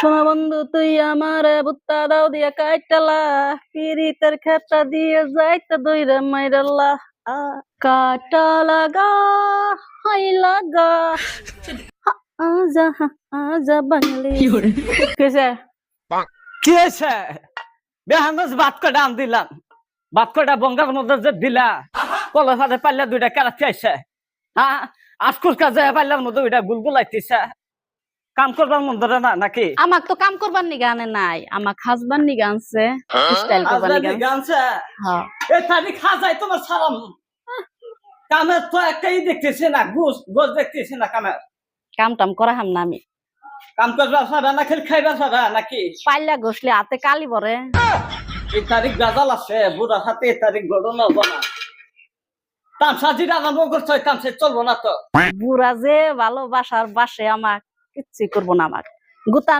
শোনা বন্ধু তুই আমার বুত্তা দাও দিয়া কাইটালা পিরিতের খেতা দিয়ে যাইতে দইরা মাইরাল্লা কাটা লাগা হাই লাগা আজা আজা বাঙালি কেসে কি হয়েছে বেহানস ভাত কটা আন দিলাম ভাত কটা বঙ্গার মধ্যে যে দিলা কলে ফাঁদে পাল্লা দুইটা কেরাতে আইসে হ্যাঁ আজকুর কাজে পাল্লার মধ্যে ওইটা গুলগুলাইতেছে কাম করবার মন ধরে না নাকি আমাক তো কাম করবার নি গানে নাই আমাক হাজবার নি গানছে স্টাইল করবার নি গানছে হ্যাঁ এই তারিখ খাজাই তোমার সালাম কামের তো একটাই দেখতেছে না গোস গোস দেখতেছে না কামের কাম টাম করা হাম না আমি কাম করবার সারা না খেল খাইবার সারা নাকি পাইলা ঘষলে হাতে কালি পরে এই তারিখ গাজাল আছে বুড়া হাতে এই তারিখ ঘটনা হবো না তামসা জিরা আরম্ভ করছো তামসে চলবো না তো বুড়া যে ভালোবাসার বাসে আমাক কিচ্ছু করবো না আমাক গুতা